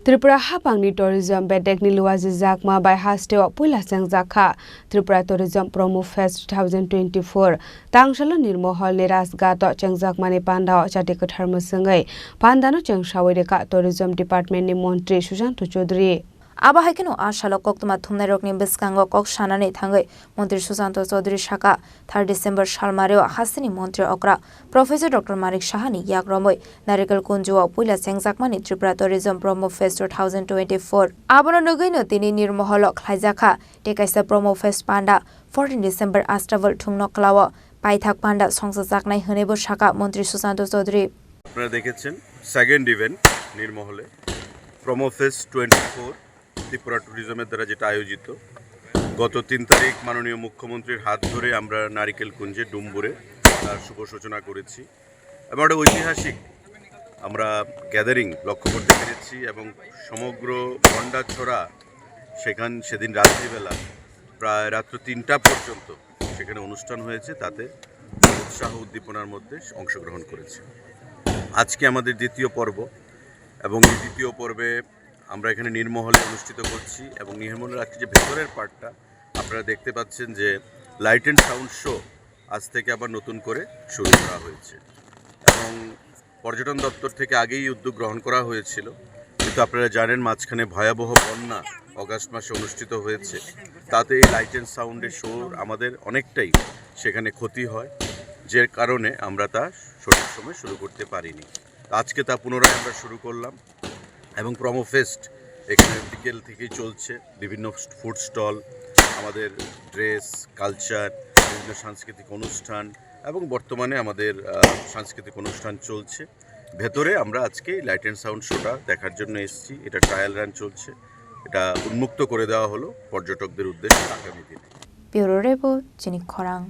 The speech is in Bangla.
Tripura hapangni tourism bedekni luwazi zakma by hasteo puila sengjakha Tripura Tourism Promo Fest 2024 tangshala nirmohol ni rasgato chengjakmani panda chati katharma sangai pandano chengsawire ka tourism department ni montri Susanto Chaudhary Aba haikino ashala koktuma thumnai rokni biskango kok shanani thangai Montri Susanto Chaudhary Shaka 3 December shalmareo hasini Montri Okra Professor Dr. Manik Shahani yagromoi Narikal Kunjuwa puila sengjakmani Tripura Tourism Promo Fest 2024 Abono nogaino tini nirmoholo khlaijakha tekaisa Promo Fest panda 14 December astaval thungno klawa paithak panda songsajaknai honebo Shaka Montri Susanto Chaudhary আপনারা দেখেছেন সেকেন্ড ইভেন্ট নির্মহলে প্রোমো ফেস্ট 24 ত্রিপুরা ট্যুরিজমের দ্বারা যেটা আয়োজিত গত 3 তারিখ মাননীয় মুখ্যমন্ত্রীর হাত ধরে আমরা নারিকেল কুঞ্জে ডুম্বুরে তার শুভ সূচনা করেছি এবং একটা ঐতিহাসিক আমরা গ্যাদারিং লক্ষ্য করতে পেরেছি এবং সমগ্র গন্ডাছড়া সেদিন রাত্রিবেলা প্রায় রাত্র 3টা পর্যন্ত সেখানে অনুষ্ঠান হয়েছে তাতে উৎসাহ উদ্দীপনার মধ্যে অংশগ্রহণ করেছে আজকে আমাদের দ্বিতীয় পর্ব এবং এই দ্বিতীয় পর্বে আমরা এখানে নির্মহলে অনুষ্ঠিত করছি এবং নির্মহলের আজকে যে ভেতরের পার্টটা আপনারা দেখতে পাচ্ছেন যে লাইট অ্যান্ড সাউন্ড শো আজ থেকে আবার নতুন করে শুরু করা হয়েছে এবং পর্যটন দপ্তর থেকে আগেই উদ্যোগ গ্রহণ করা হয়েছিল কিন্তু আপনারা জানেন মাঝখানে ভয়াবহ বন্যা অগাস্ট মাসে অনুষ্ঠিত হয়েছে তাতে এই লাইট অ্যান্ড সাউন্ডের শো আমাদের অনেকটাই সেখানে ক্ষতি হয় যে কারণে আমরা তা সঠিক সময় শুরু করতে পারিনি আজকে তা পুনরায় আমরা শুরু করলাম এবং প্রোমো ফেস্ট এখানে বিকেল থেকেই চলছে বিভিন্ন ফুড স্টল আমাদের ড্রেস কালচার বিভিন্ন সাংস্কৃতিক অনুষ্ঠান এবং বর্তমানে আমাদের সাংস্কৃতিক অনুষ্ঠান চলছে ভেতরে আমরা আজকে লাইট অ্যান্ড সাউন্ড শোটা দেখার জন্য এসেছি এটা ট্রায়াল রান চলছে এটা উন্মুক্ত করে দেওয়া হলো পর্যটকদের উদ্দেশ্যে আগামী দিনে ব্যুরো রিপোর্ট চিনিক খরাং